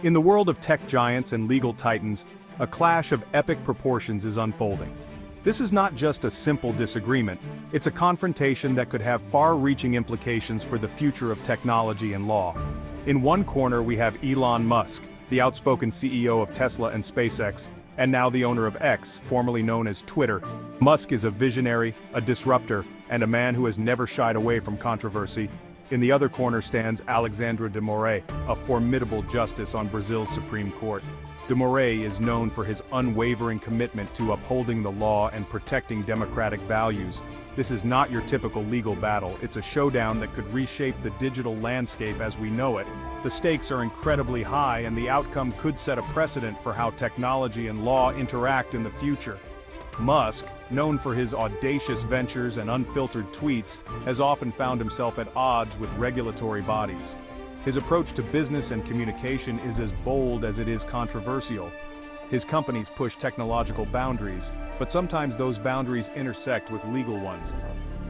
In the world of tech giants and legal titans, a clash of epic proportions is unfolding. This is not just a simple disagreement, it's a confrontation that could have far-reaching implications for the future of technology and law. In one corner we have Elon Musk, the outspoken CEO of Tesla and SpaceX, and now the owner of X, formerly known as Twitter. Musk is a visionary, a disruptor, and a man who has never shied away from controversy. In the other corner stands Alexandre De Moraes, a formidable justice on Brazil's Supreme Court. De Moraes is known for his unwavering commitment to upholding the law and protecting democratic values. This is not your typical legal battle, it's a showdown that could reshape the digital landscape as we know it. The stakes are incredibly high and the outcome could set a precedent for how technology and law interact in the future. Musk, known for his audacious ventures and unfiltered tweets, has often found himself at odds with regulatory bodies. His approach to business and communication is as bold as it is controversial. His companies push technological boundaries, but sometimes those boundaries intersect with legal ones.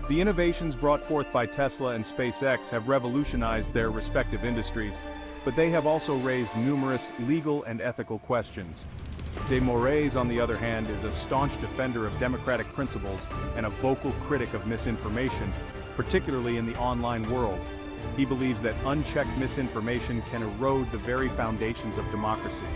The innovations brought forth by Tesla and SpaceX have revolutionized their respective industries, but they have also raised numerous legal and ethical questions. De Moraes, on the other hand, is a staunch defender of democratic principles and a vocal critic of misinformation, particularly in the online world. He believes that unchecked misinformation can erode the very foundations of democracy.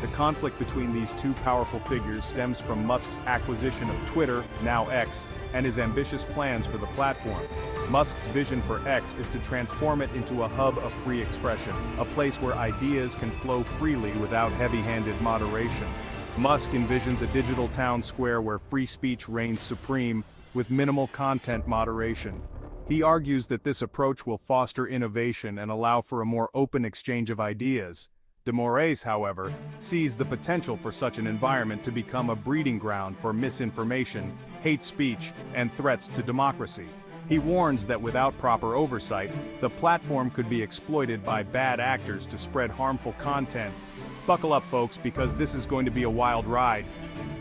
The conflict between these two powerful figures stems from Musk's acquisition of Twitter, now X, and his ambitious plans for the platform. Musk's vision for X is to transform it into a hub of free expression, a place where ideas can flow freely without heavy-handed moderation. Musk envisions a digital town square where free speech reigns supreme, with minimal content moderation. He argues that this approach will foster innovation and allow for a more open exchange of ideas. De Moraes, however, sees the potential for such an environment to become a breeding ground for misinformation, hate speech, and threats to democracy. He warns that without proper oversight, the platform could be exploited by bad actors to spread harmful content. Buckle up, folks, because this is going to be a wild ride.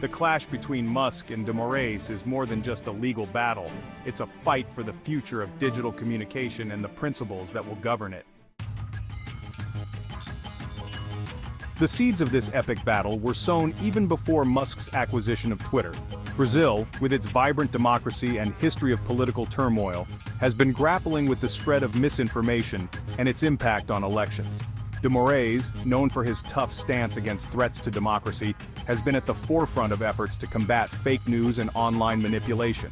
The clash between Musk and De Moraes is more than just a legal battle. It's a fight for the future of digital communication and the principles that will govern it. The seeds of this epic battle were sown even before Musk's acquisition of Twitter. Brazil, with its vibrant democracy and history of political turmoil, has been grappling with the spread of misinformation and its impact on elections. De Moraes, known for his tough stance against threats to democracy, has been at the forefront of efforts to combat fake news and online manipulation.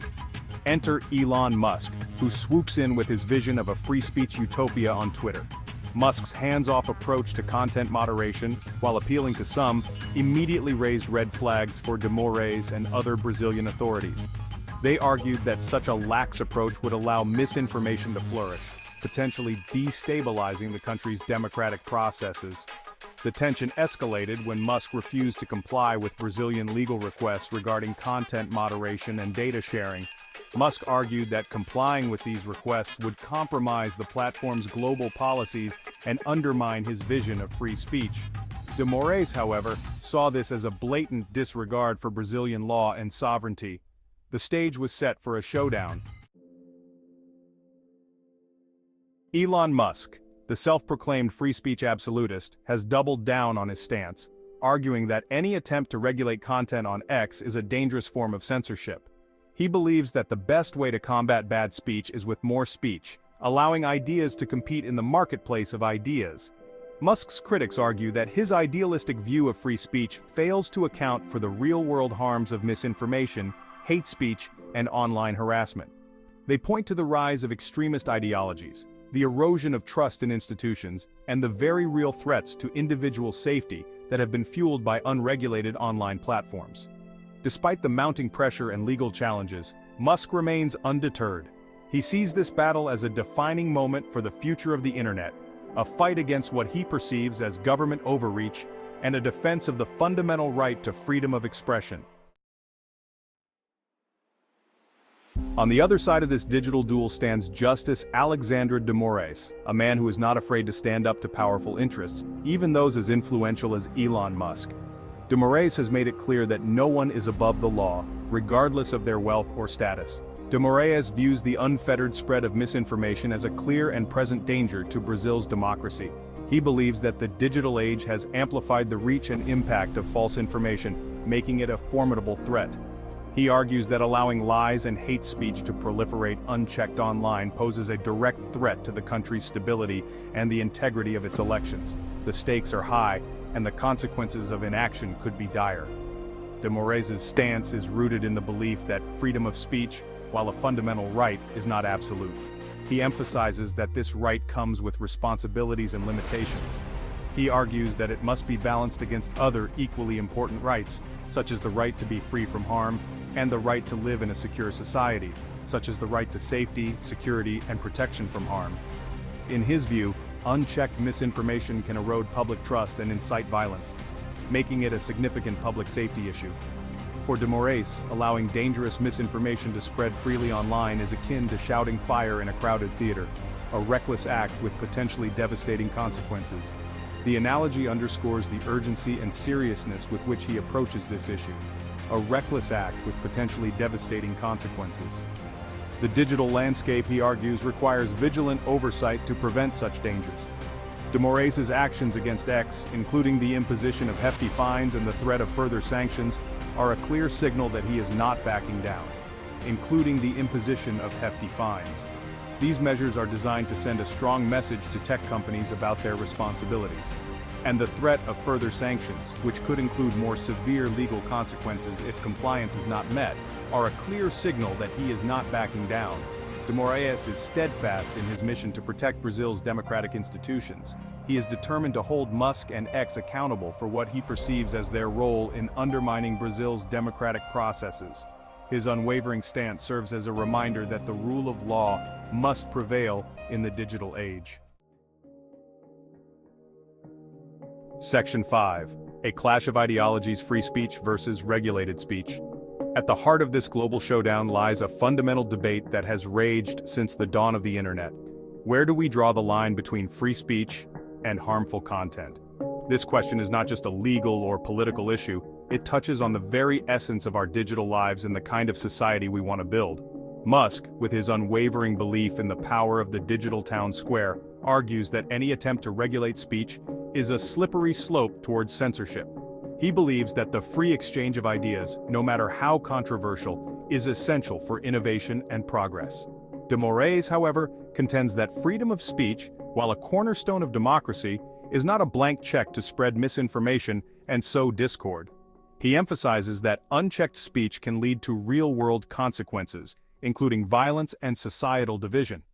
Enter Elon Musk, who swoops in with his vision of a free speech utopia on Twitter. Musk's hands-off approach to content moderation, while appealing to some, immediately raised red flags for De Moraes and other Brazilian authorities. They argued that such a lax approach would allow misinformation to flourish, potentially destabilizing the country's democratic processes. The tension escalated when Musk refused to comply with Brazilian legal requests regarding content moderation and data sharing. Musk argued that complying with these requests would compromise the platform's global policies and undermine his vision of free speech. De Moraes, however, saw this as a blatant disregard for Brazilian law and sovereignty. The stage was set for a showdown. Elon Musk, the self-proclaimed free speech absolutist, has doubled down on his stance, arguing that any attempt to regulate content on X is a dangerous form of censorship. He believes that the best way to combat bad speech is with more speech, allowing ideas to compete in the marketplace of ideas. Musk's critics argue that his idealistic view of free speech fails to account for the real-world harms of misinformation, hate speech, and online harassment. They point to the rise of extremist ideologies, the erosion of trust in institutions, and the very real threats to individual safety that have been fueled by unregulated online platforms. Despite the mounting pressure and legal challenges, Musk remains undeterred. He sees this battle as a defining moment for the future of the internet, a fight against what he perceives as government overreach, and a defense of the fundamental right to freedom of expression. On the other side of this digital duel stands Justice Alexandre De Moraes, a man who is not afraid to stand up to powerful interests, even those as influential as Elon Musk. De Moraes has made it clear that no one is above the law, regardless of their wealth or status. De Moraes views the unfettered spread of misinformation as a clear and present danger to Brazil's democracy. He believes that the digital age has amplified the reach and impact of false information, making it a formidable threat. He argues that allowing lies and hate speech to proliferate unchecked online poses a direct threat to the country's stability and the integrity of its elections. The stakes are high, and the consequences of inaction could be dire. De Moraes' stance is rooted in the belief that freedom of speech, while a fundamental right, is not absolute. He emphasizes that this right comes with responsibilities and limitations. He argues that it must be balanced against other equally important rights, such as the right to be free from harm, and the right to live in a secure society, such as the right to safety, security, and protection from harm. In his view, unchecked misinformation can erode public trust and incite violence, making it a significant public safety issue. For De Moraes, allowing dangerous misinformation to spread freely online is akin to shouting fire in a crowded theater, a reckless act with potentially devastating consequences. The analogy underscores the urgency and seriousness with which he approaches this issue. A reckless act with potentially devastating consequences. The digital landscape, he argues, requires vigilant oversight to prevent such dangers. De Moraes' actions against X, including the imposition of hefty fines and the threat of further sanctions, are a clear signal that he is not backing down, including the imposition of hefty fines. These measures are designed to send a strong message to tech companies about their responsibilities. And the threat of further sanctions, which could include more severe legal consequences if compliance is not met, are a clear signal that he is not backing down. De Moraes is steadfast in his mission to protect Brazil's democratic institutions. He is determined to hold Musk and X accountable for what he perceives as their role in undermining Brazil's democratic processes. His unwavering stance serves as a reminder that the rule of law must prevail in the digital age. Section 5. A clash of ideologies: free speech versus regulated speech. At the heart of this global showdown lies a fundamental debate that has raged since the dawn of the internet. Where do we draw the line between free speech and harmful content? This question is not just a legal or political issue, it touches on the very essence of our digital lives and the kind of society we want to build. Musk, with his unwavering belief in the power of the digital town square, argues that any attempt to regulate speech is a slippery slope towards censorship. He believes that the free exchange of ideas, no matter how controversial, is essential for innovation and progress. De Moraes, however, contends that freedom of speech, while a cornerstone of democracy, is not a blank check to spread misinformation and sow discord. He emphasizes that unchecked speech can lead to real-world consequences, including violence and societal division.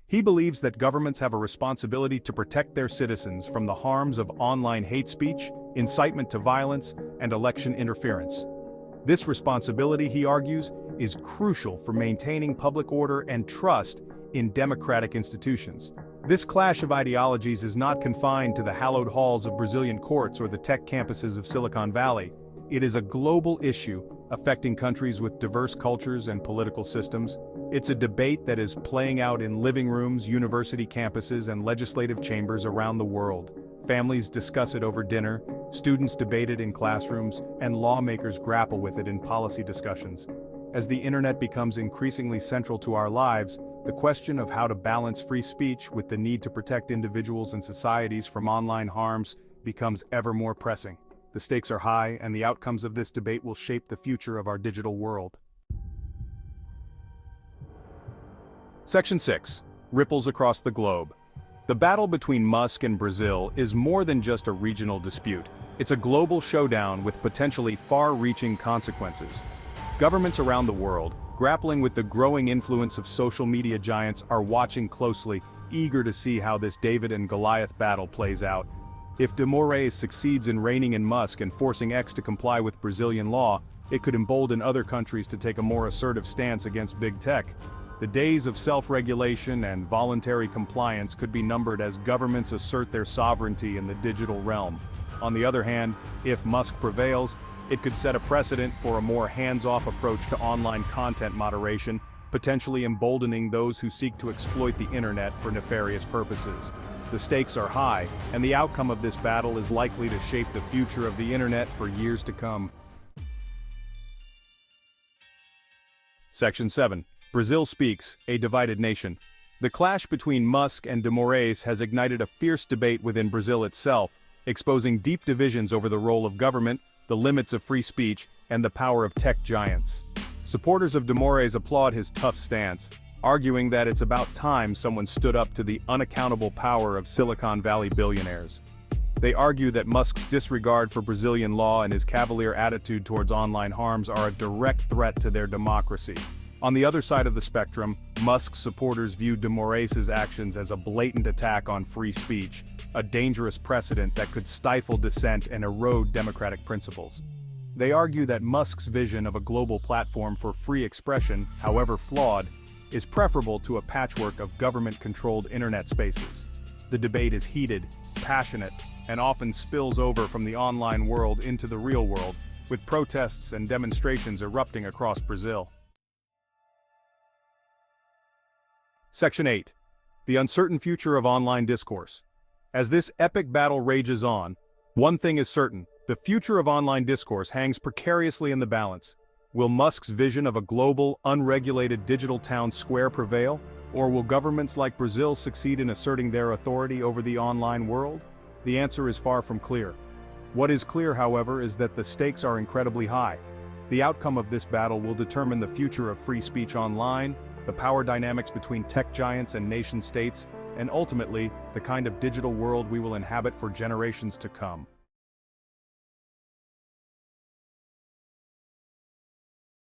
He believes that governments have a responsibility to protect their citizens from the harms of online hate speech, incitement to violence, and election interference. This responsibility, he argues, is crucial for maintaining public order and trust in democratic institutions. This clash of ideologies is not confined to the hallowed halls of Brazilian courts or the tech campuses of Silicon Valley. It is a global issue affecting countries with diverse cultures and political systems. It's a debate that is playing out in living rooms, university campuses, and legislative chambers around the world. Families discuss it over dinner, students debate it in classrooms, and lawmakers grapple with it in policy discussions. As the internet becomes increasingly central to our lives, the question of how to balance free speech with the need to protect individuals and societies from online harms becomes ever more pressing. The stakes are high, and the outcomes of this debate will shape the future of our digital world. Section 6. Ripples across the globe. The battle between Musk and Brazil is more than just a regional dispute. It's a global showdown with potentially far-reaching consequences. Governments around the world, grappling with the growing influence of social media giants, are watching closely, eager to see how this David and Goliath battle plays out. If De Moraes succeeds in reining in Musk and forcing X to comply with Brazilian law, it could embolden other countries to take a more assertive stance against big tech. The days of self-regulation and voluntary compliance could be numbered as governments assert their sovereignty in the digital realm. On the other hand, if Musk prevails, it could set a precedent for a more hands-off approach to online content moderation, potentially emboldening those who seek to exploit the internet for nefarious purposes. The stakes are high, and the outcome of this battle is likely to shape the future of the internet for years to come. Section 7. Brazil speaks, a divided nation. The clash between Musk and De Moraes has ignited a fierce debate within Brazil itself, exposing deep divisions over the role of government, the limits of free speech, and the power of tech giants. Supporters of De Moraes applaud his tough stance, arguing that it's about time someone stood up to the unaccountable power of Silicon Valley billionaires. They argue that Musk's disregard for Brazilian law and his cavalier attitude towards online harms are a direct threat to their democracy. On the other side of the spectrum, Musk's supporters view De Moraes' actions as a blatant attack on free speech, a dangerous precedent that could stifle dissent and erode democratic principles. They argue that Musk's vision of a global platform for free expression, however flawed, is preferable to a patchwork of government-controlled internet spaces. The debate is heated, passionate, and often spills over from the online world into the real world, with protests and demonstrations erupting across Brazil. Section 8. The uncertain future of online discourse. As this epic battle rages on, one thing is certain: the future of online discourse hangs precariously in the balance. Will Musk's vision of a global, unregulated digital town square prevail, or will governments like Brazil succeed in asserting their authority over the online world? The answer is far from clear. What is clear, however, is that the stakes are incredibly high. The outcome of this battle will determine the future of free speech online, the power dynamics between tech giants and nation-states, and ultimately, the kind of digital world we will inhabit for generations to come.